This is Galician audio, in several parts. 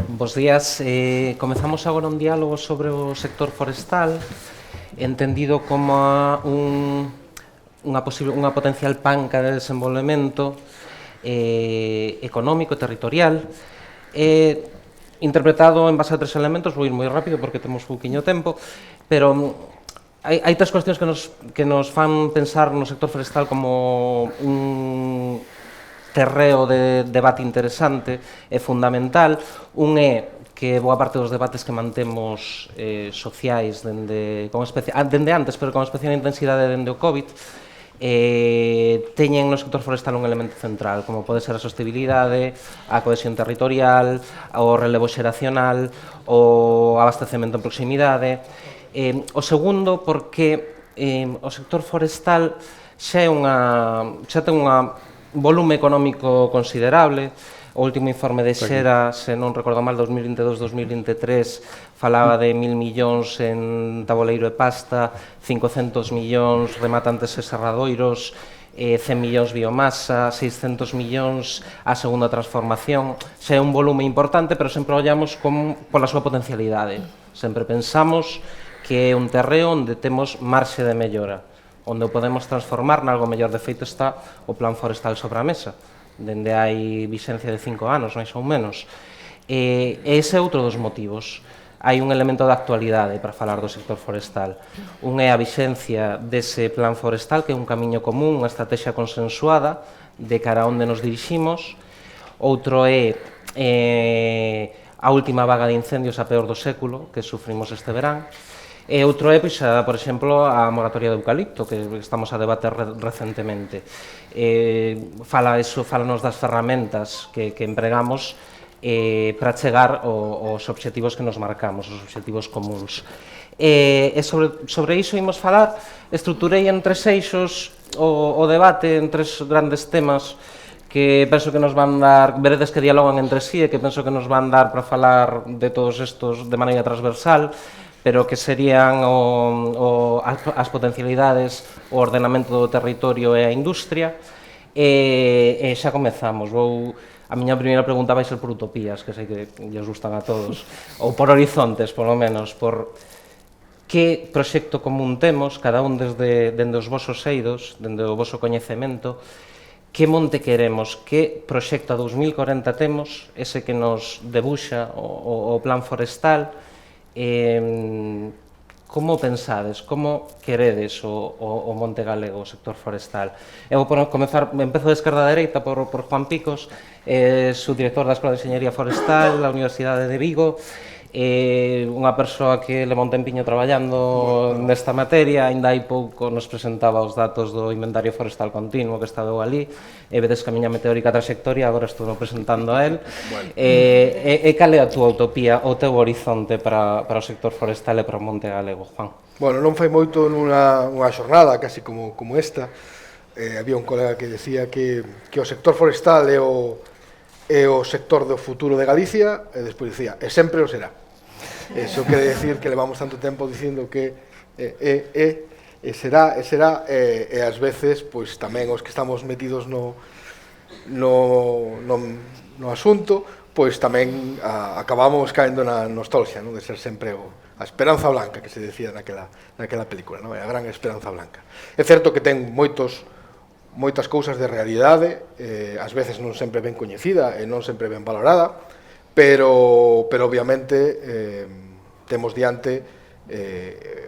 Bos días. Comezamos agora un diálogo sobre o sector forestal, entendido como unha potencial panca de desenvolvemento económico e territorial, interpretado en base a tres elementos. Vou ir moi rápido porque temos pouquiño tempo, pero hai tres cuestións que nos fan pensar no sector forestal como un terreo de debate interesante e fundamental. Un é que boa parte dos debates que mantemos sociais dende antes, pero con especial intensidade dende o COVID, teñen no sector forestal un elemento central, como pode ser a sostenibilidade, a cohesión territorial, o relevo xeracional, o abastecemento en proximidade. O segundo, porque o sector forestal xa ten un volume económico considerable. O último informe de Xera, se non recordo mal, 2022-2023, falaba de 1.000 millóns en taboleiro e pasta, 500 millóns rematantes e serradoiros, 100 millóns biomasa, 600 millóns a segunda transformación. Xa é un volume importante, pero sempre ollamos pola súa potencialidade. Sempre pensamos que é un terreo onde temos marxe de mellora, onde o podemos transformar nalgo mellor. De feito, está o Plan Forestal sobre a mesa, dende hai vixencia de 5 anos, máis ou menos. E ese é outro dos motivos. Hai un elemento de actualidade para falar do sector forestal. Un é a vixencia dese plan forestal, que é un camiño común, unha estrategia consensuada de cara a onde nos diriximos. Outro é a última vaga de incendios, a peor do século, que sufrimos este verán. E outro é, por exemplo, a moratoria do eucalipto, que estamos a debater recentemente. Fálanos das ferramentas que empregamos para chegar aos obxectivos que nos marcamos, os obxectivos comuns. E sobre iso imos falar. Estruturei en tres eixos o debate, en tres grandes temas que penso que nos van dar, veredes que dialogan entre sí, e que penso que nos van dar para falar de todos estos de maneira transversal, pero que serían as potencialidades, o ordenamento do territorio e a industria. E xa comezamos. A miña primeira pregunta vai ser por utopías, que sei que lles gustan a todos, ou por horizontes, polo menos, por que proxecto común temos, cada un dende os vosos eidos, dende o voso coñecemento, que monte queremos, que proxecto a 2040 temos, ese que nos debuxa o plan forestal. Como pensades, como queredes o monte galego, o sector forestal? Eu vou comezar, empezo de esquerda a dereita por Juan Picos, subdirector da Escola de Enxeñería Forestal da Universidade de Vigo, unha persoa que leva un tempiño traballando nesta materia. Ainda hai pouco nos presentaba os datos do inventario forestal continuo que estaba ali, e vedes que a miña meteórica trayectoria agora estou presentando a él. E cal é a túa utopía, o teu horizonte para o sector forestal e para o monte galego, Juan? Bueno, non fai moito nunha xornada casi como esta, había un colega que decía que o sector forestal é o sector do futuro de Galicia, e despois dicía, e sempre o será. Eso quere decir que levamos tanto tempo dicindo que será, e ás veces, pois tamén os que estamos metidos no asunto, pois tamén acabamos caendo na nostalgia, de ser sempre a esperanza blanca que se decía naquela película, a gran esperanza blanca. É certo que ten moitas cousas de realidade, ás veces non sempre ben coñecida e non sempre ben valorada, pero obviamente temos diante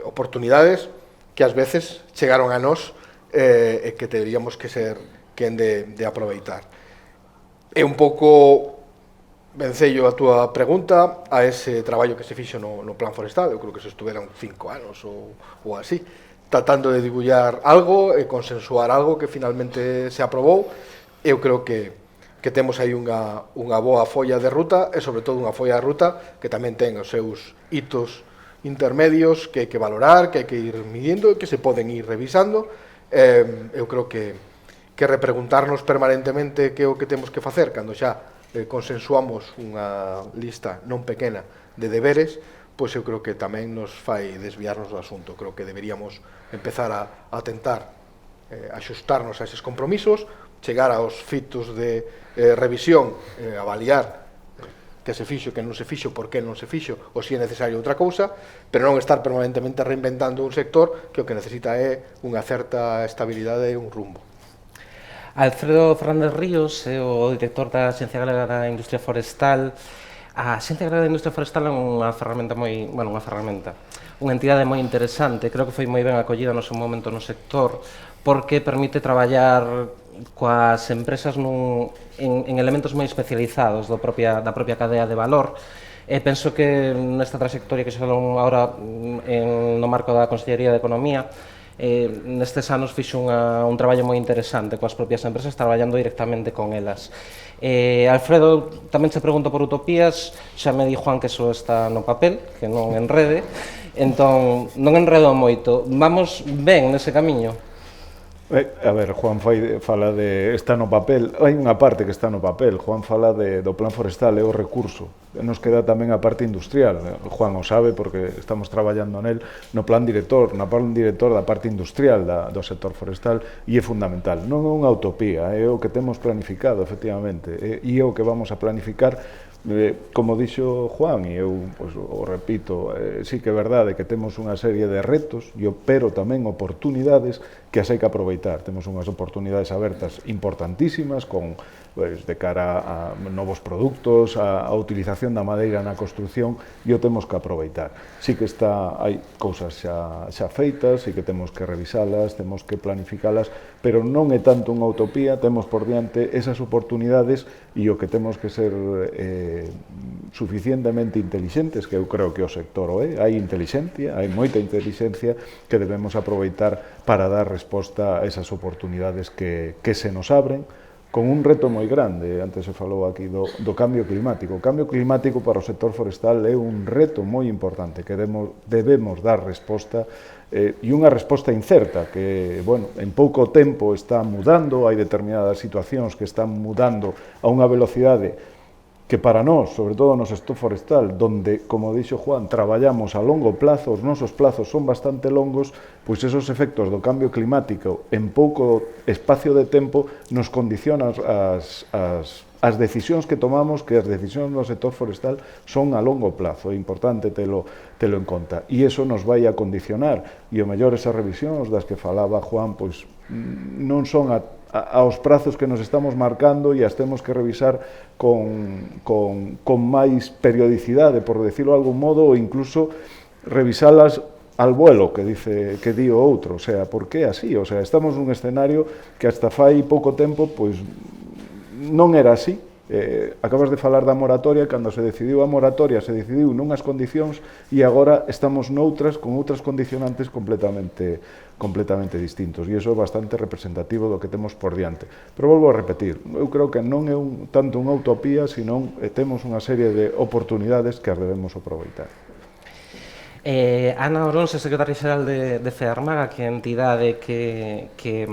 oportunidades que ás veces chegaron a nós e que teríamos que ser quen de aproveitar. É un pouco vencello a túa pregunta a ese traballo que se fixo no plan forestal. Eu creo que se estuveran 5 anos ou así, tratando de dibullar algo e consensuar algo que finalmente se aprobou. Eu creo que temos aí unha boa folla de ruta, e sobre todo unha folla de ruta que tamén ten os seus hitos intermedios que hai que valorar, que hai que ir midindo e que se poden ir revisando. Eu creo que repreguntarnos permanentemente que é o que temos que facer cando xa consensuamos unha lista non pequena de deberes, pois eu creo que tamén nos fai desviarnos do asunto. Creo que deberíamos empezar a tentar axustarnos a eses compromisos, chegar aos fitos de revisión, avaliar que se fixo, que non se fixo, por que non se fixo, ou se é necesario outra cousa, pero non estar permanentemente reinventando un sector que o que necesita é unha certa estabilidade e un rumbo. Alfredo Fernández Ríos é o director da Axencia Galega da Industria Forestal. A Axencia Galega da Industria Forestal é unha ferramenta unha entidade moi interesante, creo que foi moi ben acollida no seu momento no sector, porque permite traballar coas empresas en elementos moi especializados da propia cadea de valor. Penso que nesta trayectoria que se falou agora no marco da Consellería de Economía, nestes anos fixo un traballo moi interesante coas propias empresas, traballando directamente con elas. Alfredo tamén se pregunta por utopías, xa me di Juan que só está no papel, que non enrede, entón non enredo moito. Vamos ben nese camiño? A ver, Juan fala de está no papel, hai unha parte que está no papel, Juan fala do plan forestal, é o recurso, nos queda tamén a parte industrial, Juan o sabe porque estamos traballando nel, no plan director da parte industrial do sector forestal, e é fundamental, non é unha utopía, é o que temos planificado, efectivamente, e é o que vamos a planificar. Como dixo Juan, e eu o repito, sí que é verdade que temos unha serie de retos, pero tamén oportunidades que as hai que aproveitar. Temos unhas oportunidades abertas importantísimas de cara a novos produtos, a utilización da madeira na construción, e o temos que aproveitar. Sí que hai cousas xa feitas, sí que temos que revisalas, temos que planificalas, pero non é tanto unha utopía, temos por diante esas oportunidades e o que temos que ser suficientemente intelixentes, que eu creo que o sector o é, hai moita inteligencia que debemos aproveitar para dar resposta a esas oportunidades que se nos abren, con un reto moi grande. Antes se falou aquí do cambio climático. O cambio climático para o sector forestal é un reto moi importante que debemos dar resposta, e unha resposta incerta que, en pouco tempo está mudando, hai determinadas situacións que están mudando a unha velocidade que para nós, sobre todo no sector forestal, donde, como dixo Juan, traballamos a longo plazo, os nosos plazos son bastante longos, pois esos efectos do cambio climático en pouco espacio de tempo nos condicionan as decisións que tomamos, que as decisións do sector forestal son a longo plazo, é importante telo en conta, e iso nos vai a condicionar, e o mellor esas revisións das que falaba Juan, pois non son aos prazos que nos estamos marcando e as temos que revisar con máis periodicidade, por decirlo de algún modo, ou incluso revisalas al vuelo, que di o outro, o sea, por que así? O sea, estamos nun escenario que hasta fai pouco tempo, pois, non era así. Acabas de falar da moratoria, cando se decidiu a moratoria se decidiu nunhas condicións e agora estamos noutras, con outras condicionantes completamente distintos, e iso é bastante representativo do que temos por diante. Pero volvo a repetir, eu creo que non é tanto unha utopía, senón temos unha serie de oportunidades que as debemos aproveitar. Ana Oronse, secretaria xeral de FEARMAGA, que é a entidade que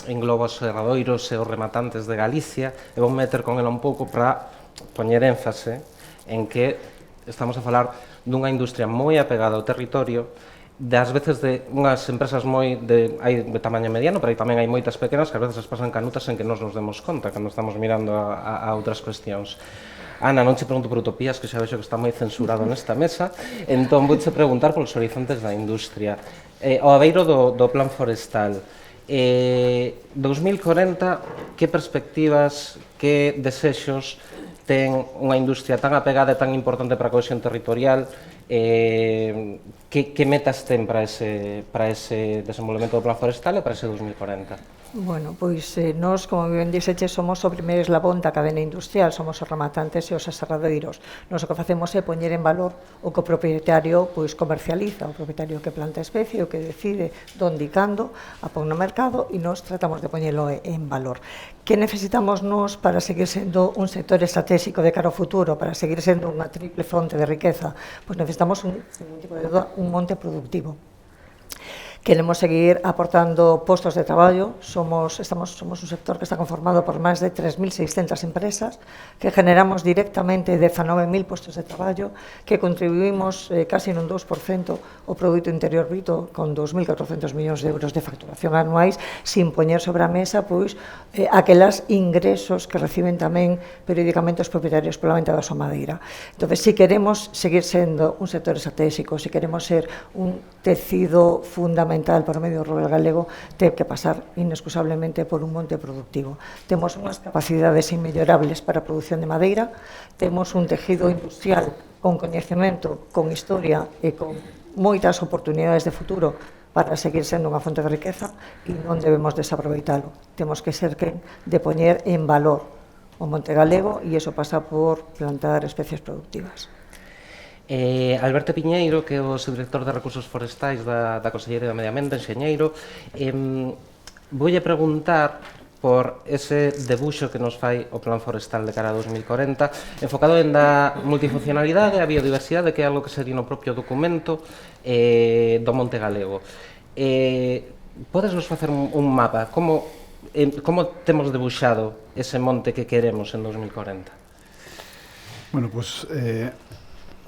engloba os serradoiros e os rematantes de Galicia, e vou meter con ela un pouco para poñer énfase en que estamos a falar dunha industria moi apegada ao territorio, das veces de unhas empresas hai de tamaño mediano, pero tamén hai moitas pequenas que ás veces pasan canutas en que nos demos conta cando estamos mirando a outras cuestións. Ana, non che pregunto por utopías, que xa vexo que está moi censurado nesta mesa, entón vouche preguntar polos horizontes da industria. O abeiro do plan forestal, 2040, que perspectivas, que desexos ten unha industria tan apegada e tan importante para a cohesión territorial, que metas ten para ese desenvolvemento do plan forestal e para ese 2040? Bueno, pois nós, como ben dixeche, somos o primeiro eslabón da cadena industrial, somos os rematantes e os aserradoiros. Nós o que facemos é poñer en valor o que o propietario comercializa, o propietario que planta especie, o que decide onde e cando a pon no mercado, e nós tratamos de poñelo en valor. Que necesitamos nós para seguir sendo un sector estratégico de cara ao futuro, para seguir sendo unha triple fonte de riqueza? Pois necesitamos un monte productivo. Queremos seguir aportando postos de traballo. Somos un sector que está conformado por máis de 3.600 empresas, que generamos directamente 19.000 postos de traballo, que contribuímos casi nun 2% ao Produto Interior Bruto, con 2.400 millóns de euros de facturación anuais, sin poñer sobre a mesa aquelas ingresos que reciben tamén periódicamente os propietarios pola venta da súa madeira. Entón, se queremos seguir sendo un sector estratégico, se queremos ser un tecido fundamental para o medio rural galego, ten que pasar inexcusablemente por un monte productivo. Temos unhas capacidades inmellorables para a produción de madeira, temos un tejido industrial con coñecemento, con historia e con moitas oportunidades de futuro para seguir sendo unha fonte de riqueza e non debemos desaproveitalo. Temos que ser quen de poñer en valor o monte galego e iso pasa por plantar especies productivas. Alberto Piñeiro, que é o subdirector de Recursos Forestais da Consellería de Medio Ambiente, enxeñeiro, voulle preguntar por ese debuxo que nos fai o Plan Forestal de cara a 2040, enfocado en da multifuncionalidade, a biodiversidade, que é algo que se di no propio documento do monte galego. Podes nos facer un mapa? Como temos debuxado ese monte que queremos en 2040? Bueno, pois...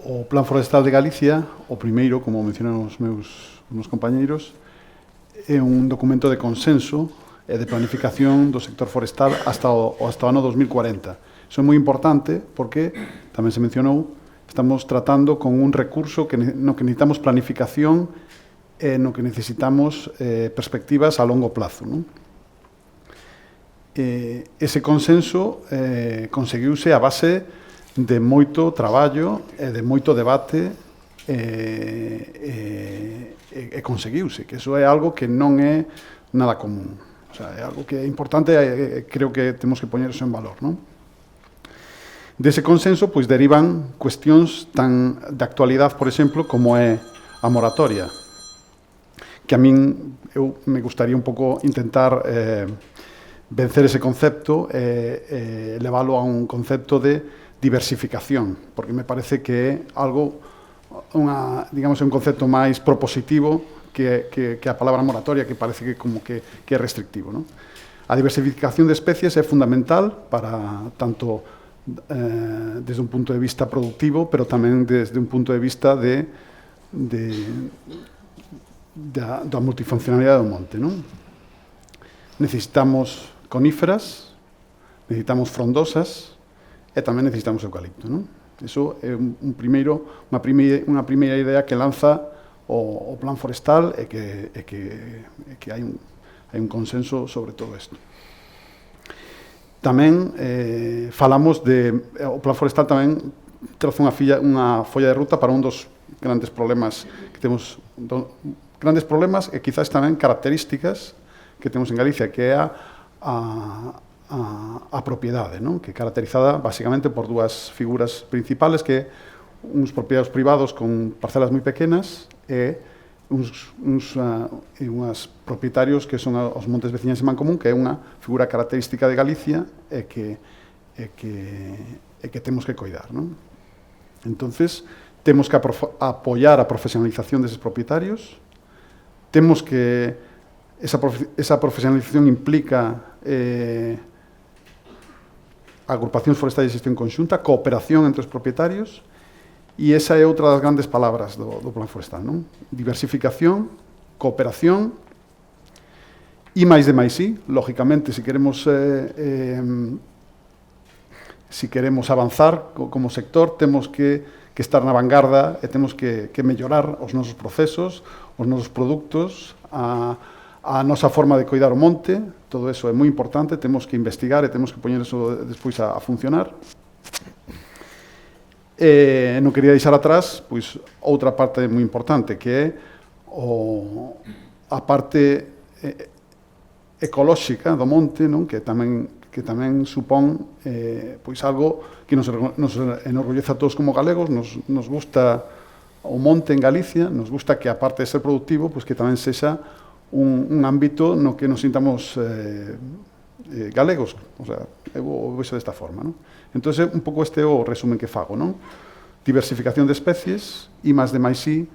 O Plan Forestal de Galicia, o primeiro, como mencionan os meus compañeiros, é un documento de consenso e de planificación do sector forestal hasta o ano 2040. Iso é moi importante porque, tamén se mencionou, estamos tratando con un recurso no que necesitamos planificación e no que necesitamos perspectivas a longo plazo. Ese consenso conseguiuse a base de moito traballo e de moito debate e conseguiuse, que iso é algo que non é nada común. O sea, é algo que é importante e creo que temos que poñer iso en valor, non? Dese consenso, pois, derivan cuestións tan de actualidade, por exemplo, como é a moratoria, que a min me gustaría un pouco intentar vencer ese concepto e leválo a un concepto de diversificación, porque me parece que é algo, digamos, un concepto máis propositivo que a palabra moratoria, que parece que como que é restrictivo, non? A diversificación de especies é fundamental para tanto desde un punto de vista productivo, pero tamén desde un punto de vista da multifuncionalidade do monte, non? Necesitamos coníferas, necesitamos frondosas, e tamén necesitamos eucalipto, non? Iso é unha primeira idea que lanza o Plan Forestal e que hai un consenso sobre todo isto. Tamén falamos o Plan Forestal tamén traza unha folla de ruta para un dos grandes problemas que temos, grandes problemas e quizás tamén características que temos en Galicia, que é a propiedade, non? Que é caracterizada basicamente por dúas figuras principales, que é uns propiedades privados con parcelas moi pequenas e uns propietarios que son os montes veciñais en Mancomún, que é unha figura característica de Galicia e que temos que coidar, non? Entonces, temos que apoiar a profesionalización deses propietarios, temos que esa profesionalización implica agrupacións forestais de xestión conxunta, cooperación entre os propietarios, e esa é outra das grandes palabras do Plan Forestal, non? Diversificación, cooperación e máis de máis sí, lógicamente, se queremos avanzar como sector, temos que estar na vanguarda e temos que mellorar os nosos procesos, os nosos produtos, a nosa forma de coidar o monte. Todo eso é moi importante, temos que investigar e temos que poñer eso despois a funcionar. Non quería deixar atrás pois outra parte moi importante, que é a parte ecolóxica do monte, non? Que tamén supón pois algo que nos enorgullece a todos como galegos. Nos gusta o monte en Galicia, nos gusta que, aparte de ser productivo, pois que tamén sexa un ámbito no que nos sintamos galegos. O sea, eu vexo desta forma, non? Entón, un pouco este é o resumen que fago, non? Diversificación de especies, I+D+I,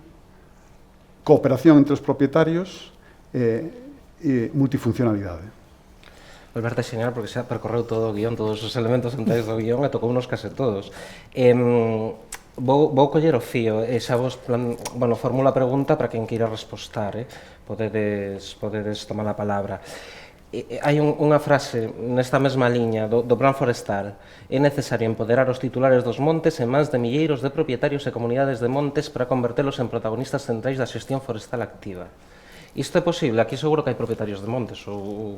cooperación entre os propietarios e multifuncionalidade. Alberto, é genial porque xa percorreu todo o guión, todos os elementos centrais do guión e tocou unos case todos. Vou coller o fío e xa vos formula a pregunta para quen queira respostar, podedes tomar a palabra. Hai unha frase nesta mesma liña do Plan Forestal: é necesario empoderar os titulares dos montes e mans de milleiros de propietarios e comunidades de montes para convertelos en protagonistas centrais da xestión forestal activa. Isto é posible? Aquí seguro que hai propietarios de montes, ou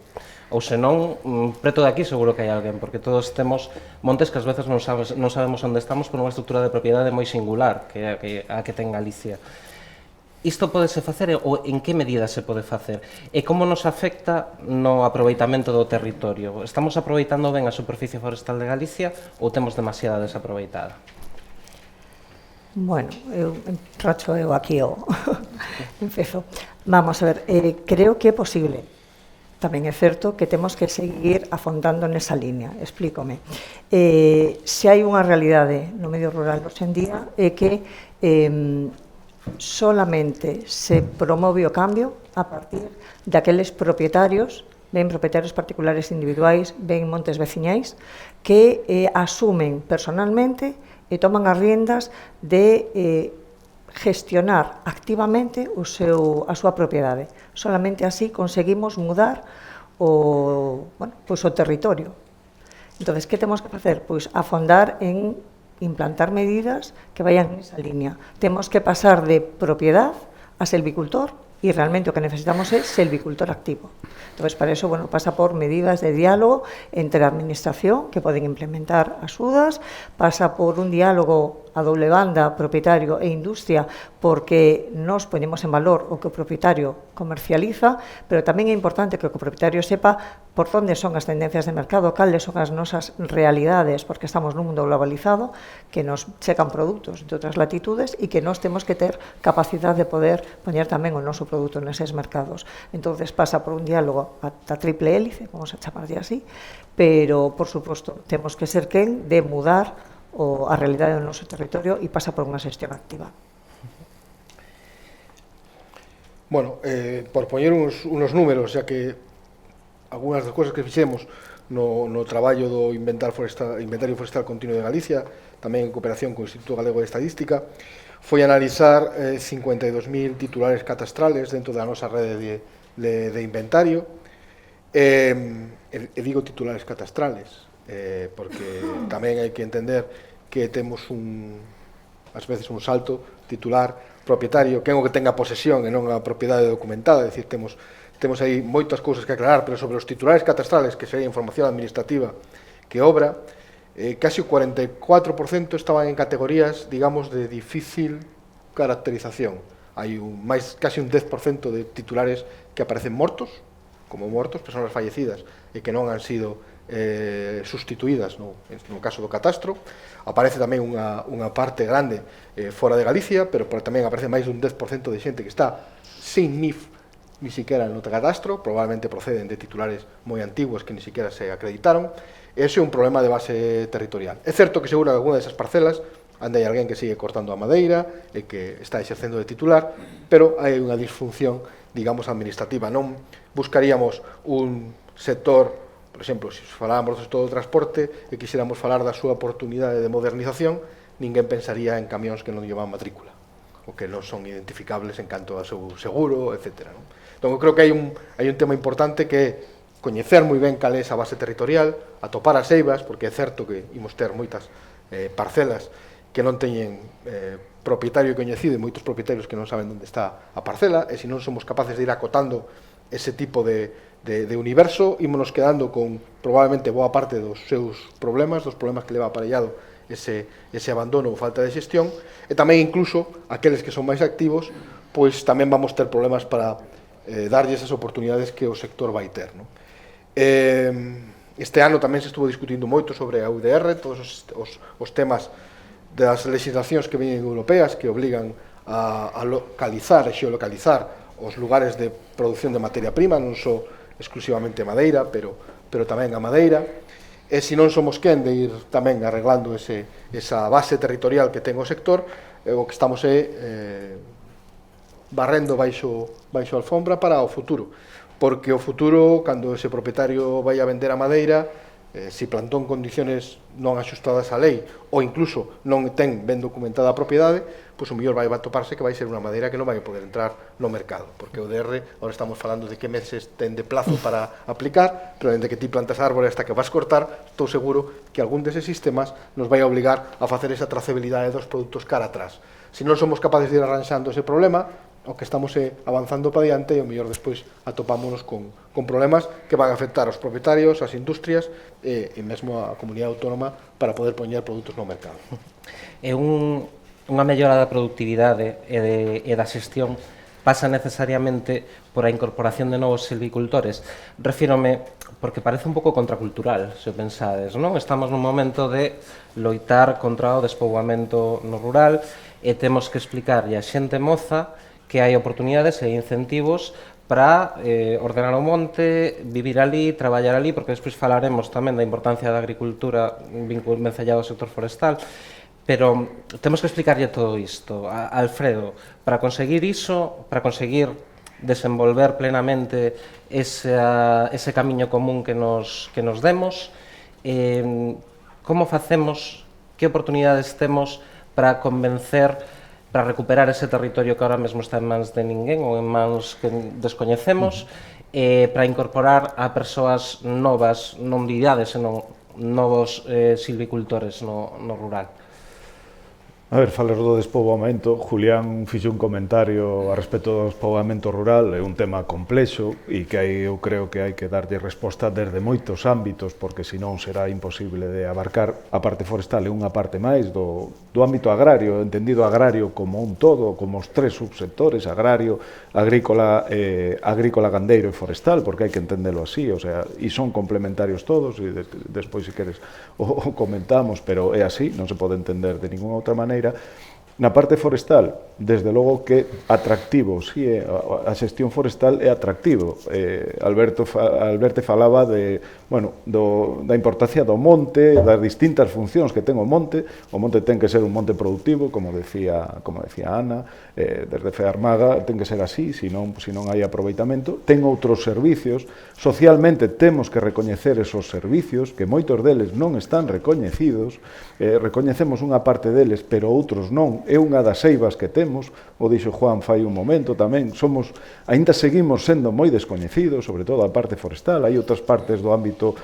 senón, preto de aquí seguro que hai alguén, porque todos temos montes que ás veces non sabemos onde estamos por unha estructura de propiedade moi singular, que é a que ten Galicia. Isto podese facer ou en que medida se pode facer? E como nos afecta no aproveitamento do territorio? Estamos aproveitando ben a superficie forestal de Galicia ou temos demasiada desaproveitada? Bueno, racho eu aquí empezo. Vamos a ver, creo que é posible. Tamén é certo que temos que seguir afondando nesa línea, explícome. Se hai unha realidade no medio rural hoxe en día é que solamente se promove o cambio a partir daqueles propietarios, ben propietarios particulares individuais, ben montes veciñais, que asumen personalmente e toman as riendas de gestionar activamente a súa propiedade. Solamente así conseguimos mudar o territorio. Entón, que temos que facer? Pois afondar en implantar medidas que vayan nesa línea. Temos que pasar de propiedad a silvicultor e realmente o que necesitamos é silvicultor activo. Entón, para eso, pasa por medidas de diálogo entre a administración que poden implementar axudas, pasa por un diálogo a doble banda, propietario e industria, porque nos ponemos en valor o que o propietario comercializa, pero tamén é importante que o propietario sepa por onde son as tendencias de mercado, cales son as nosas realidades, porque estamos nun mundo globalizado, que nos checan produtos de outras latitudes e que nos temos que ter capacidade de poder poñer tamén o noso produto neses mercados. Entón, pasa por un diálogo a triple hélice, vamos a chamarlle así, pero, por suposto, temos que ser quen de mudar a realidade do noso territorio e pasa por unha xestión activa. Bueno, por poñer uns números, xa que algunhas das cousas que fixemos no traballo do Inventario Forestal Continuo de Galicia, tamén en cooperación co Instituto Galego de Estadística, foi analizar 52.000 titulares catastrales dentro da nosa rede de inventario, e digo titulares catastrales, porque tamén hai que entender que temos ás veces un salto titular propietario, que é o que tenga posesión e non a propiedade documentada, é dicir, temos aí moitas cousas que aclarar, pero sobre os titulares catastrales, que sería información administrativa que obra, casi o 44% estaban en categorías, digamos, de difícil caracterización. Hai casi un 10% de titulares que aparecen mortos, como mortos, persoas fallecidas, e que non han sido sustituídas no caso do catastro. Aparece tamén unha parte grande fora de Galicia, pero tamén aparece máis dun 10% de xente que está sin NIF ni siquiera no catastro, probablemente proceden de titulares moi antiguos que ni siquiera se acreditaron. Ese é un problema de base territorial. É certo que seguro que alguna desas parcelas anda hai alguén que sigue cortando a madeira e que está exercendo de titular, pero hai unha disfunción, digamos, administrativa. Non buscaríamos un sector, por exemplo, se faláramos do sector do transporte e quixéramos falar da súa oportunidade de modernización, ninguén pensaría en camións que non llevan matrícula ou que non son identificables en canto ao seu seguro, etc. Entón, eu creo que hai un tema importante que é coñecer moi ben cal é esa base territorial, atopar as eivas, porque é certo que imos ter moitas parcelas que non teñen propietario coñecido e moitos propietarios que non saben onde está a parcela, e se non somos capaces de ir acotando ese tipo de universo, ímonos quedando con probablemente boa parte dos seus problemas, dos problemas que leva aparellado ese abandono ou falta de xestión, e tamén incluso aqueles que son máis activos, pois tamén vamos ter problemas para darlle esas oportunidades que o sector vai ter. Este ano tamén se estuvo discutindo moito sobre a UDR, todos os temas das legislacións que veñen europeas que obligan a localizar e xeolocalizar os lugares de produción de materia prima, non só exclusivamente madeira, pero tamén a madeira, e se non somos quen de ir tamén arreglando esa base territorial que ten o sector, o que estamos barrendo baixo a alfombra para o futuro, porque o futuro, cando ese propietario vai a vender a madeira, se plantou en condiciones non axustadas á lei ou incluso non ten ben documentada a propiedade, pois o mellor vai toparse que vai ser unha madeira que non vai poder entrar no mercado, porque o DR, agora estamos falando de que meses ten de plazo para aplicar, pero dende que ti plantas árbore hasta que vas cortar, estou seguro que algún deses sistemas nos vai a obligar a facer esa trazabilidade dos produtos cara atrás. Se non somos capaces de ir arranxando ese problema, o que estamos avanzando para diante e o mellor despois atopámonos con problemas que van a afectar aos propietarios, ás industrias e mesmo á comunidade autónoma para poder poñer produtos no mercado. É unha mellora da productividade e da xestión pasa necesariamente por a incorporación de novos silvicultores. Refírome porque parece un pouco contracultural, se o pensades, non? Estamos nun momento de loitar contra o despoboamento no rural e temos que explicarlle a xente moza que hai oportunidades e incentivos para ordenar o monte, vivir ali, traballar ali, porque despois falaremos tamén da importancia da agricultura vencellada ao sector forestal, pero temos que explicarlle todo isto. Alfredo, para conseguir iso, para conseguir desenvolver plenamente ese camiño común que nos demos, como facemos, que oportunidades temos para convencer, para recuperar ese territorio que ahora mesmo está en mans de ninguén ou en mans que descoñecemos, para incorporar a persoas novas, non vidades, senón novos silvicultores no rural. A ver, falas do despoboamento, Julián fixe un comentario a respecto do despoboamento rural, é un tema complexo e que eu creo que hai que darlle resposta desde moitos ámbitos, porque senón será imposible de abarcar. A parte forestal é unha parte máis do ámbito agrario, entendido agrario como un todo, como os tres subsectores, agrario, agrícola, gandeiro e forestal, porque hai que entendelo así, o sea, e son complementarios todos, e despois, se queres, o comentamos, pero é así, non se pode entender de ninguna outra maneira. Na parte forestal, desde logo que atractivo, si a xestión forestal é atractivo. Alberto falaba de, bueno, da importancia do monte, das distintas funcións que ten o monte ten que ser un monte productivo, como decía Ana, desde Fearmaga ten que ser así, se non hai aproveitamento. Ten outros servicios, socialmente temos que recoñecer esos servicios, que moitos deles non están recoñecidos, recoñecemos unha parte deles, pero outros non. É unha das eivas que temos, o dixo Juan fai un momento tamén, aínda seguimos sendo moi descoñecidos, sobre todo a parte forestal, hai outras partes do ámbito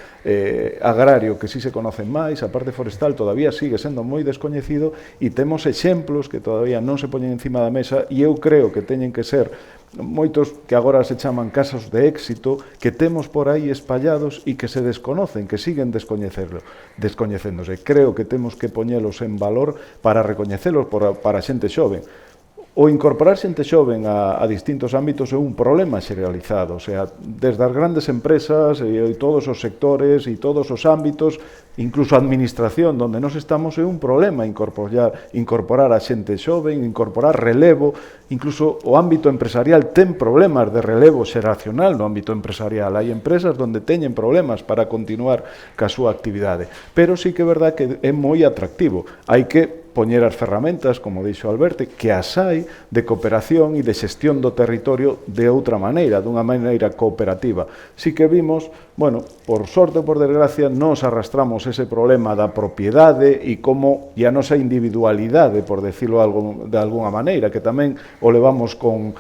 agrario que sí se conocen máis, a parte forestal todavía sigue sendo moi descoñecido e temos exemplos que todavía non se poñen encima da mesa e eu creo que teñen que ser moitos que agora se chaman casos de éxito que temos por aí espallados e que se desconocen, que siguen descoñecéndose. Creo que temos que poñelos en valor para recoñecelos para a xente xoven. O incorporar xente xoven a distintos ámbitos é un problema xeneralizado, o sea, desde as grandes empresas e todos os sectores e todos os ámbitos, incluso a administración, onde nos estamos, é un problema incorporar a xente xoven, incorporar relevo, incluso o ámbito empresarial ten problemas de relevo xeracional no ámbito empresarial. Hai empresas onde teñen problemas para continuar ca súa actividade, pero sí que é verdad que é moi atractivo. Hai que poñer as ferramentas, como dixo Alberto, que as hai de cooperación e de xestión do territorio de outra maneira, dunha maneira cooperativa. Si que vimos, bueno, por sorte ou por desgracia, nos arrastramos ese problema da propiedade e como a nosa individualidade, por decirlo de alguna maneira, que tamén o levamos con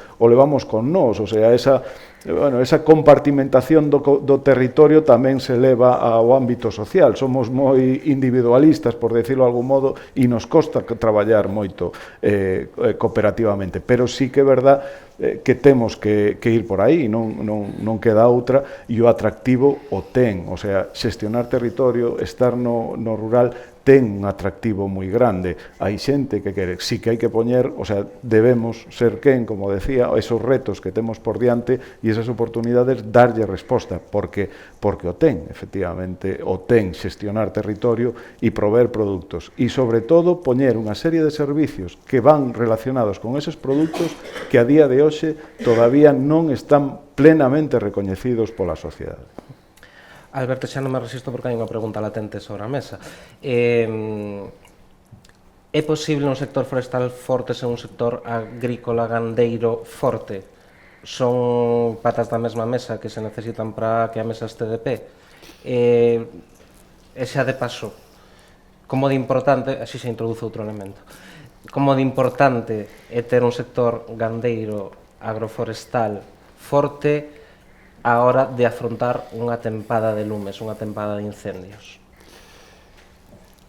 nós, o sea, esa compartimentación do territorio tamén se leva ao ámbito social. Somos moi individualistas, por decirlo de algún modo, e nos costa traballar moito cooperativamente, pero sí que é verdad que temos que ir por aí, non queda outra, e o atractivo o ten, o sea, xestionar territorio, estar no rural, ten un atractivo moi grande. Hai xente que quere, si que hai que poñer, o sea, debemos ser como decía, esos retos que temos por diante e esas oportunidades darlle resposta, porque o ten, efectivamente, o ten xestionar territorio e prover produtos. E, sobre todo, poñer unha serie de servicios que van relacionados con eses produtos que a día de hoxe todavía non están plenamente recoñecidos pola sociedade. Alberto, xa non me resisto porque hai unha pregunta latente sobre a mesa. É É posible un sector forestal forte ser un sector agrícola gandeiro forte? Son patas da mesma mesa que se necesitan para que a mesa este de pé? E xa de paso, como de importante, así se introduce outro elemento, como de importante é ter un sector gandeiro agroforestal forte á hora de afrontar unha tempada de lumes, unha tempada de incendios?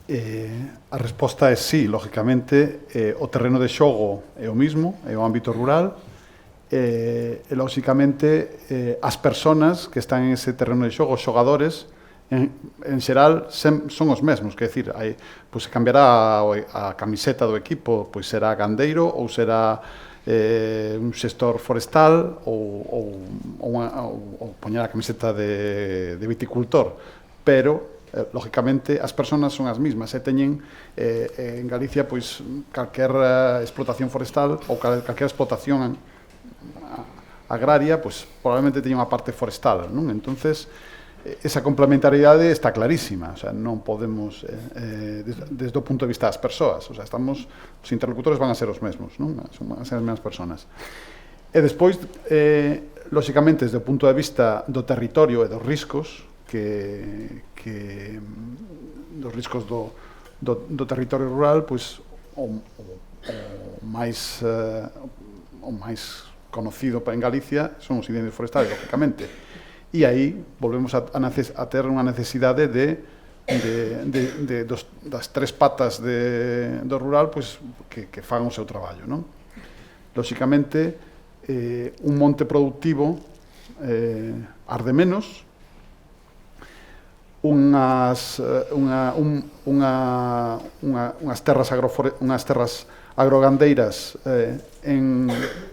A resposta é sí, lógicamente, o terreno de xogo é o mismo, é o ámbito rural, e lógicamente as persoas que están en ese terreno de xogo, os xogadores, en xeral son os mesmos, quer decir, pois se cambiará a camiseta do equipo, pois será gandeiro ou será un xestor forestal ou poñer a camiseta de viticultor, pero lógicamente as persoas son as mesmas e teñen en Galicia pois calquer explotación forestal ou calquer explotación agraria pois probablemente teña unha parte forestal, non? Entonces esa complementariedade está clarísima, o sea, non podemos desde o punto de vista das persoas, o sea, os interlocutores van a ser os mesmos, non? Van a ser as mesmas persoas. E despois lógicamente desde o punto de vista do territorio e dos riscos dos riscos do territorio rural, pois o máis conocido en Galicia son os incendios forestales, lógicamente. E aí volvemos a ter unha necesidade das tres patas do rural pois, que fan o seu traballo, non? Lógicamente, un monte productivo arde menos, unhas terras agrogandeiras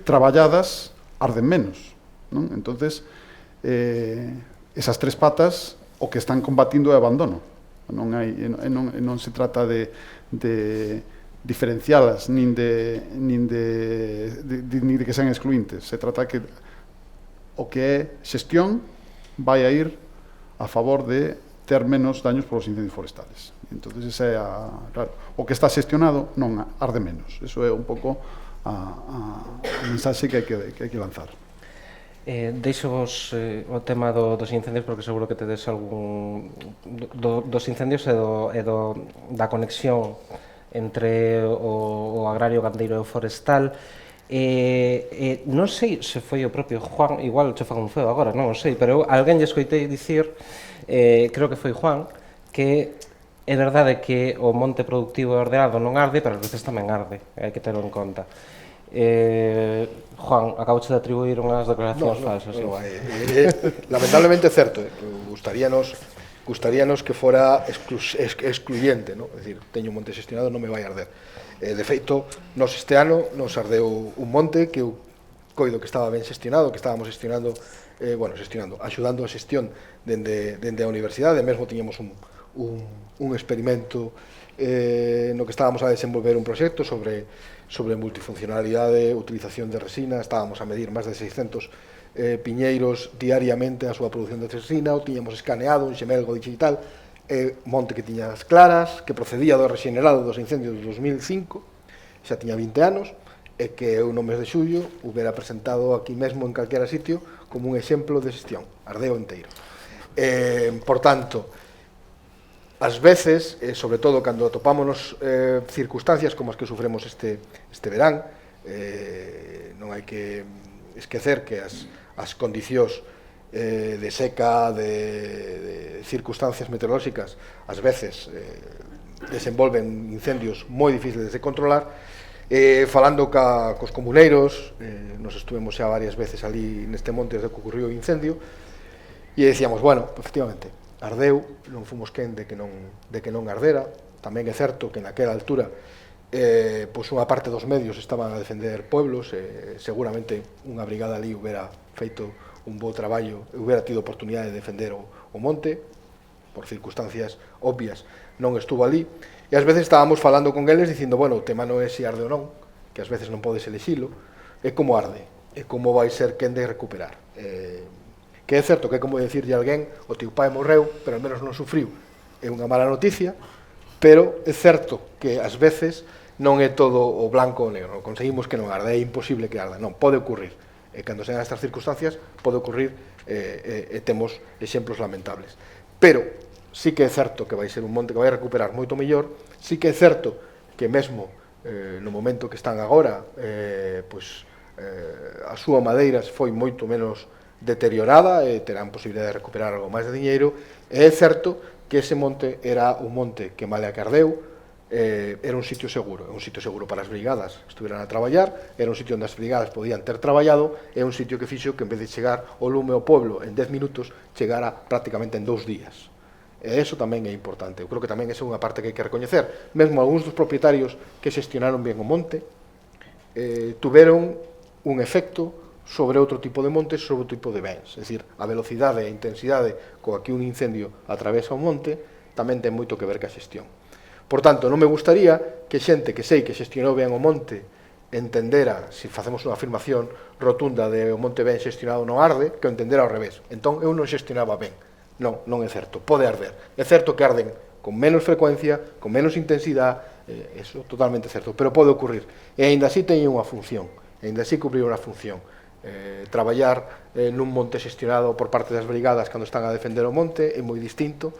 traballadas arden menos, non? Entonces, esas tres patas o que están combatindo é o abandono. Non se trata de diferencialas nin de que sean excluintes. Se trata que o que é xestión vai a ir a favor de ter menos daños polos incendios forestales. Entonces, claro, o que está xestionado non arde menos. Eso é un pouco a mensaxe que hai que lanzar. Deixo-vos o tema dos incendios porque seguro que tedes algún dos incendios e da conexión entre o agrario gandeiro e o forestal. Non sei se foi o propio Juan, igual che fan un feo agora, non o sei, pero alguén lle escoitei dicir, creo que foi Juan, que é verdade que o monte productivo ordenado non arde, pero a veces tamén arde, hai que terlo en conta. Juan, acabo de atribuir unhas declaracións falsas. Lamentablemente é certo, gustaríanos que fora excluyente, ¿no? É dicir, teño un monte xestionado, non me vai arder. De feito, este ano nos ardeu un monte que eu coido que estaba ben xestionado, que estábamos xestionando, axudando a xestión dende a universidade, mesmo tiñamos un experimento no que estábamos a desenvolver un proxecto sobre multifuncionalidade, utilización de resina, estábamos a medir máis de 600 piñeiros diariamente a súa produción de resina, o tiñamos escaneado un xemelgo digital, monte que tiña as claras, que procedía do rexenerado dos incendios de 2005, xa tiña 20 anos, e que eu no mes de xullo hubiera presentado aquí mesmo en calquera sitio como un exemplo de xestión, ardeo inteiro. Por tanto, ás veces, sobre todo cando atopámonos circunstancias como as que sufremos este verán, non hai que esquecer que as condicións de seca, de circunstancias meteorolóxicas, ás veces desenvolven incendios moi difíciles de controlar. Falando cos comuneiros, nos estuvemos xa varias veces ali neste monte desde que ocurriu o incendio, e decíamos, bueno, efectivamente, ardeu, non fomos quen de que non ardera. Tamén é certo que naquela altura pois unha parte dos medios estaban a defender pueblos, seguramente unha brigada ali hubiera feito un bo traballo, hubiera tido oportunidade de defender o monte, por circunstancias obvias non estuvo ali, e ás veces estábamos falando con eles dicindo, bueno, o tema non é se arde ou non, que ás veces non podes elexilo, é como arde, é como vai ser quen de recuperar. Que é certo que é como decirlle a alguén, o teu pai morreu, pero al menos non sufriu, é unha mala noticia, pero é certo que ás veces non é todo o blanco ou negro, conseguimos que non arde, é imposible que arda, non, pode ocurrir, e cando sean estas circunstancias pode ocurrir, e temos exemplos lamentables. Pero sí que é certo que vai ser un monte que vai recuperar moito mellor, sí que é certo que mesmo no momento que están agora, a súa madeira foi moito menos deteriorada e terán posibilidade de recuperar algo máis de diñeiro, e é certo que ese monte era un monte que male a que ardeu, era un sitio seguro para as brigadas que estuvieran a traballar, era un sitio onde as brigadas podían ter traballado, é un sitio que fixo que en vez de chegar o lume ao pueblo en 10 minutos, chegara prácticamente en 2 días. E iso tamén é importante, eu creo que tamén é unha parte que hai que recoñecer. Mesmo algúns dos propietarios que xestionaron ben o monte tuveron un efecto sobre outro tipo de montes, sobre outro tipo de bens. É dicir, a velocidade e a intensidade coa que un incendio atravesa o monte tamén ten moito que ver ca xestión. Por tanto, non me gustaría que xente que sei que xestionou ben o monte entendera, se facemos unha afirmación rotunda de o monte ben xestionado non arde, que o entendera ao revés. Entón, eu non xestionaba ben. Non, non é certo, pode arder. É certo que arden con menos frecuencia, con menos intensidade, eso totalmente certo, pero pode ocurrir. E aínda así teñen unha función, aínda así cubrir unha función. Traballar nun monte xestionado por parte das brigadas cando están a defender o monte é moi distinto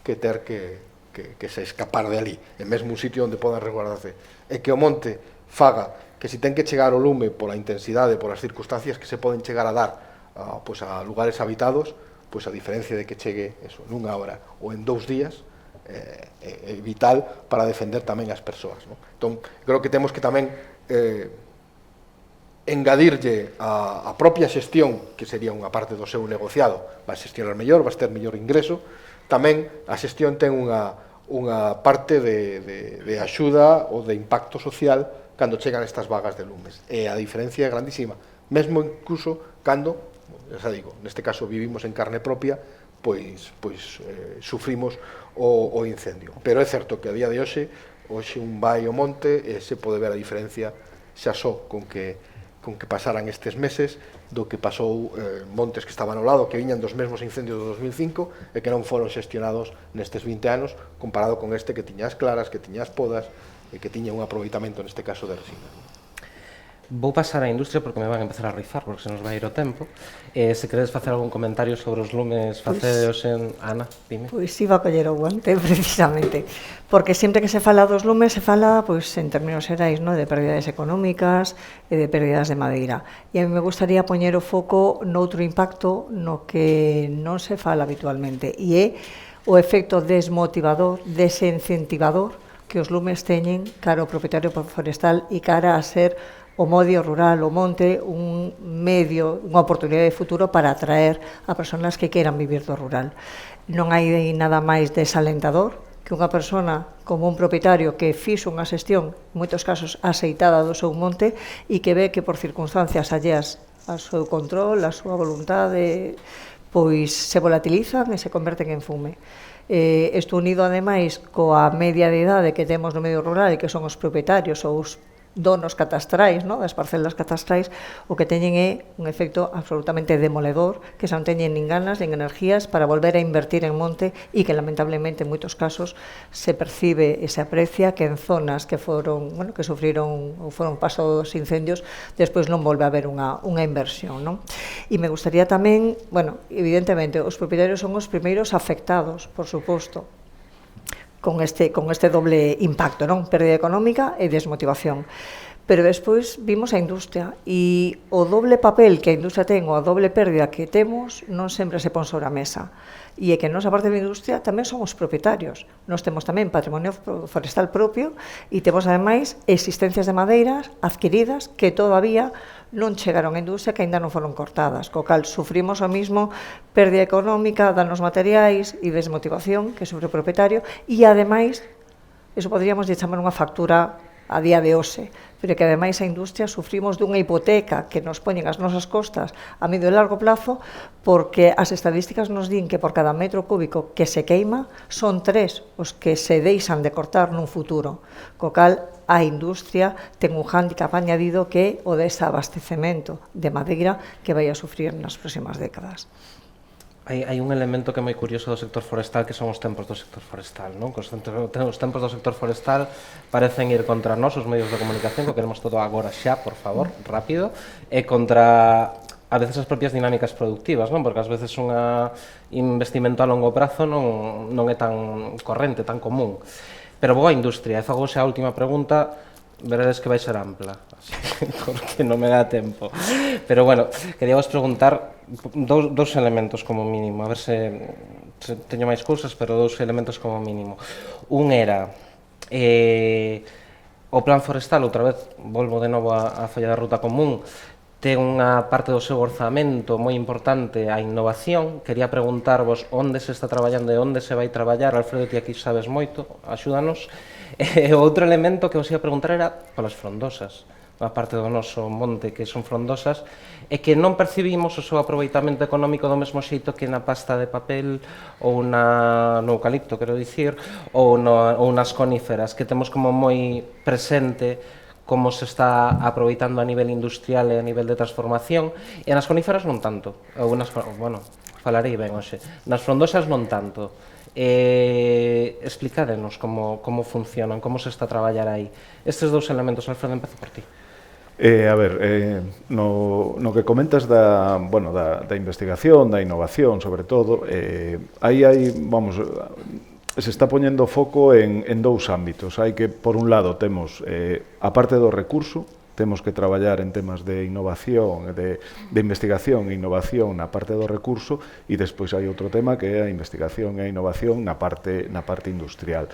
que ter que se escapar de ali, e mesmo un sitio onde podan resguardarse. E que o monte faga que se ten que chegar o lume pola intensidade, polas circunstancias que se poden chegar a dar a lugares habitados, pois a diferencia de que chegue eso, nunha hora ou en 2 días, é vital para defender tamén as persoas, non? Entón, creo que temos que tamén engadirlle a propia xestión, que sería unha parte do seu negociado, vas xestionar mellor, vas ter mellor ingreso, tamén a xestión ten unha parte de axuda ou de impacto social cando chegan estas vagas de lumes, e a diferencia é grandísima, mesmo incluso cando, xa digo, neste caso vivimos en carne propia, pois sufrimos o incendio. Pero é certo que a día de hoxe un vai ao monte e se pode ver a diferencia xa só con que pasaran estes meses do que pasou montes que estaban ao lado, que viñan dos mesmos incendios do 2005 e que non foron xestionados nestes 20 anos, comparado con este que tiña as claras, que tiña as podas e que tiña un aproveitamento neste caso de resina. Vou pasar á industria porque me van a empezar a rizar porque se nos vai ir o tempo. Se queredes facer algún comentario sobre os lumes, faceos en... Ana, dime. Pois iba a coller o guante, precisamente, porque sempre que se fala dos lumes se fala, pois, en términos xerais, no, de pérdidas económicas e de pérdidas de madeira. E a mí me gustaría poñer o foco noutro impacto no que non se fala habitualmente, e é o efecto desmotivador, desincentivador que os lumes teñen cara ao propietario forestal e cara a ser o medio rural, o monte, un medio, unha oportunidade de futuro para atraer a persoas que queiran vivir do rural. Non hai nada máis desalentador que unha persona como un propietario que fixo unha xestión, en moitos casos aceitada do seu monte, e que ve que por circunstancias alleas ao seu control, a súa voluntade, pois se volatilizan e se converten en fume. Isto unido, ademais, coa media de idade que temos no medio rural e que son os propietarios ou os donos catastrais, no, das parcelas catastrais, o que teñen é un efecto absolutamente demoledor, que xa non teñen nin ganas nin energías para volver a invertir en monte e que lamentablemente en moitos casos se percibe e se aprecia que en zonas que foron, bueno, que sufriron ou foron paso dos incendios, despois non volve a haber unha inversión, non? E me gustaría tamén, bueno, evidentemente, os propietarios son os primeiros afectados, por suposto, con este doble impacto, non? Pérdida económica e desmotivación. Pero despois vimos a industria e o doble papel que a industria ten ou a doble pérdida que temos non sempre se pon sobre a mesa. E é que nos, a parte da industria, tamén son os propietarios. Nos temos tamén patrimonio forestal propio e temos, ademais, existencias de madeiras adquiridas que todavía non chegaron á industria, que aínda non foron cortadas. Co cal sufrimos o mismo pérdida económica, danos materiais e desmotivación que sufre o propietario e, ademais, eso poderíamos chamar unha factura a día de hoxe, pero que ademais a industria sufrimos dunha hipoteca que nos poñen as nosas costas a medio e largo plazo, porque as estadísticas nos din que por cada metro cúbico que se queima son 3 os que se deixan de cortar nun futuro, co cal a industria ten un hándicap añadido que é o desabastecemento de madeira que vai a sufrir nas próximas décadas. Hai un elemento que é moi curioso do sector forestal, que son os tempos do sector forestal, non? Os tempos do sector forestal parecen ir contra nós, os medios de comunicación, que queremos todo agora xa, por favor, rápido, e contra a veces as propias dinámicas productivas, non? Porque ás veces un investimento a longo prazo non é tan corrente, tan común. Pero vou á industria, e fago xa a última pregunta, veredes que vai ser ampla, así, porque non me dá tempo. Pero bueno, quería vos preguntar dous elementos como mínimo, a ver se teño máis cousas, pero dous elementos como mínimo. Un era o plan forestal, outra vez, volvo de novo á folla da ruta común, ten unha parte do seu orzamento moi importante a innovación. Quería preguntarvos onde se está traballando e onde se vai traballar. Alfredo, ti aquí sabes moito, axúdanos. E outro elemento que vos ia preguntar era polas frondosas, a parte do noso monte que son frondosas, e que non percibimos o seu aproveitamento económico do mesmo xeito que na pasta de papel ou no eucalipto, quero dicir, ou nas coníferas, que temos como moi presente como se está aproveitando a nivel industrial e a nivel de transformación, e nas coníferas non tanto, bueno, falarei ben hoxe, nas frondosas non tanto. Explicádenos como funcionan, como se está a traballar aí. Estes dous elementos, Alfredo, empezo por ti. A ver, no que comentas da investigación, da innovación, sobre todo, aí hai, vamos, se está poñendo foco en dous ámbitos. Hai que, por un lado, temos a parte do recurso, temos que traballar en temas de innovación, de investigación e innovación na parte do recurso, e despois hai outro tema que é a investigación e a innovación na parte industrial.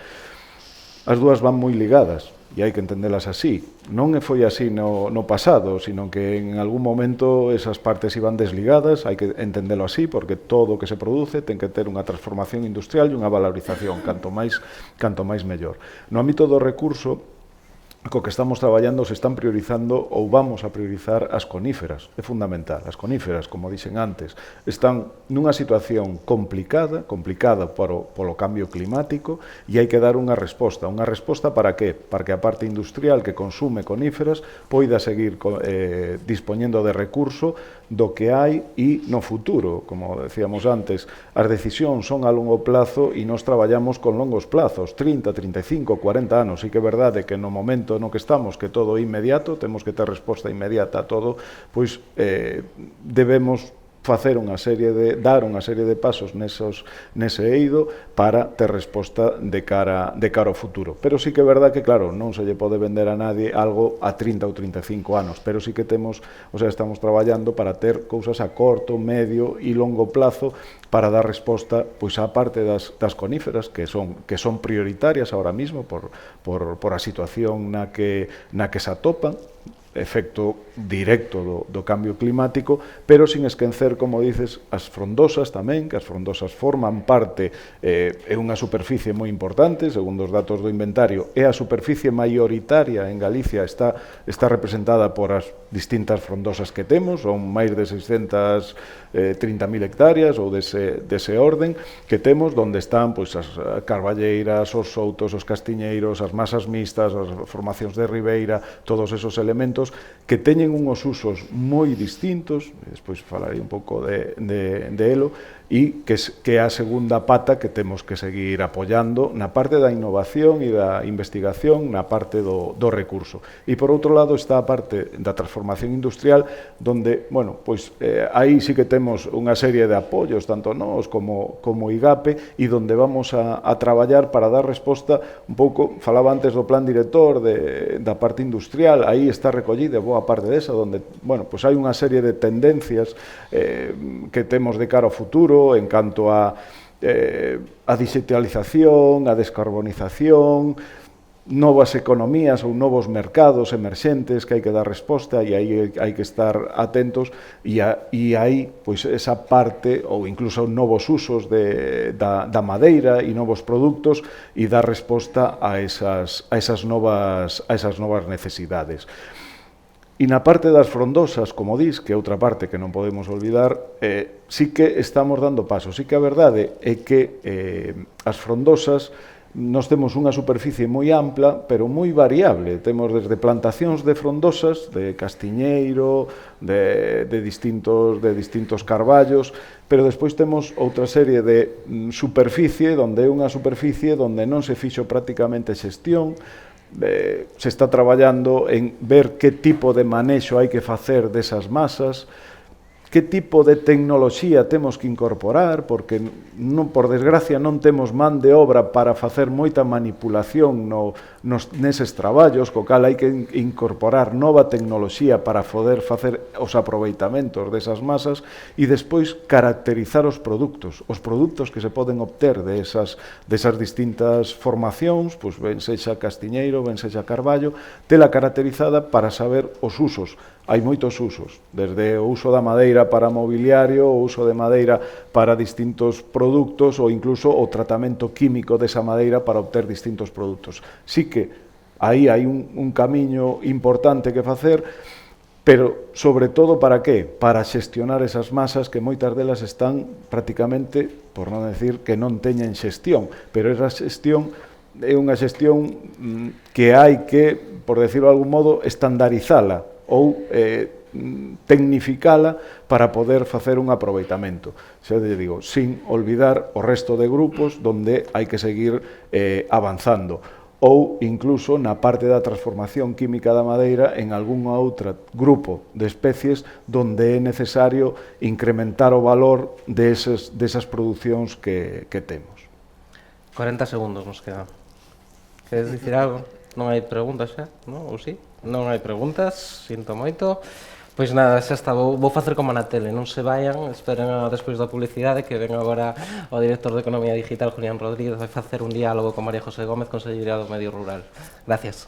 As dúas van moi ligadas, e hai que entendelas así. Non foi así no pasado, sino que en algún momento esas partes iban desligadas, hai que entendelo así, porque todo o que se produce ten que ter unha transformación industrial e unha valorización, canto máis mellor. No ámbito do recurso, co que estamos traballando se están priorizando ou vamos a priorizar as coníferas, é fundamental. As coníferas, como dixen antes, están nunha situación complicada polo cambio climático, e hai que dar unha resposta para que? Para que a parte industrial que consume coníferas poida seguir dispoñendo de recurso do que hai e no futuro. Como decíamos antes, as decisións son a longo plazo e nós traballamos con longos plazos, 30, 35, 40 anos. E que é verdade que no momento no que estamos, que todo é inmediato, temos que ter resposta inmediata a todo, pois debemos dar unha serie de pasos nese eido para ter resposta de cara ao futuro. Pero sí que é verdade que, claro, non se lle pode vender a nadie algo a 30 ou 35 anos, pero sí que estamos traballando para ter cousas a corto, medio e longo plazo para dar resposta pois á parte das coníferas que son prioritarias ahora mismo por a situación na que se atopan, efecto directo do cambio climático, pero sin esquecer, como dices, as frondosas tamén, que as frondosas forman parte, é unha superficie moi importante, segundo os datos do inventario, é a superficie maioritaria en Galicia, está representada por as distintas frondosas que temos, son máis de 630.000 hectáreas ou dese orden que temos, donde están pois as carballeiras, os soutos, os castiñeiros, as masas mixtas, as formacións de ribeira, todos esos elementos que teñen unhos usos moi distintos, despois falarei un pouco de elo, e que é a segunda pata que temos que seguir apoiando na parte da innovación e da investigación, na parte do recurso. E por outro lado está a parte da transformación industrial, donde, bueno, pois aí sí que temos unha serie de apoios, tanto nós como IGAPE, e donde vamos a traballar para dar resposta un pouco, falaba antes do plan director da parte industrial, aí está recollida boa parte desa, donde, bueno, pois hai unha serie de tendencias que temos de cara ao futuro, en canto a digitalización, a descarbonización, novas economías ou novos mercados emerxentes que hai que dar resposta, e aí hai que estar atentos, e aí pois esa parte, ou incluso novos usos da madeira e novos produtos, e dar resposta a esas novas necesidades. E na parte das frondosas, como dis, que é outra parte que non podemos olvidar, sí que estamos dando pasos. Sí que a verdade é que as frondosas Nos temos unha superficie moi ampla, pero moi variable. Temos desde plantacións de frondosas, de castiñeiro, de distintos carballos, pero despois temos outra serie de superficie, onde é unha superficie onde non se fixo prácticamente xestión, se está traballando en ver que tipo de manexo hai que facer desas masas, que tipo de tecnoloxía temos que incorporar, porque non, por desgracia non temos man de obra para facer moita manipulación neses traballos, co cal hai que incorporar nova tecnoloxía para poder facer os aproveitamentos desas masas e despois caracterizar os produtos que se poden obter desas distintas formacións, pois ben sexa castiñeiro, ben sexa carballo, tela caracterizada para saber os usos. Hai moitos usos, desde o uso da madeira para mobiliario, o uso de madeira para distintos produtos ou incluso o tratamento químico desa madeira para obter distintos produtos. Sí que aí hai un camiño importante que facer, pero sobre todo para que? Para xestionar esas masas que moitas delas están prácticamente, por non decir que non teñen xestión, pero esa xestión é unha xestión que hai que, por decirlo de algún modo, estandarizala ou tecnificala para poder facer un aproveitamento. Xa te digo, sin olvidar o resto de grupos onde hai que seguir avanzando, ou incluso na parte da transformación química da madeira en algún outro grupo de especies onde é necesario incrementar o valor desas producións que temos. 40 segundos nos quedan. Queres dicir algo? Non hai preguntas xa, non? Ou sí? Non hai preguntas, sinto moito. Pois nada, xa está, vou facer como na tele, non se vayan, esperen despois da publicidade, que ven agora o director de Economía Digital, Julián Rodríguez, vai facer un diálogo con María José Gómez, Conselleira do Medio Rural. Gracias.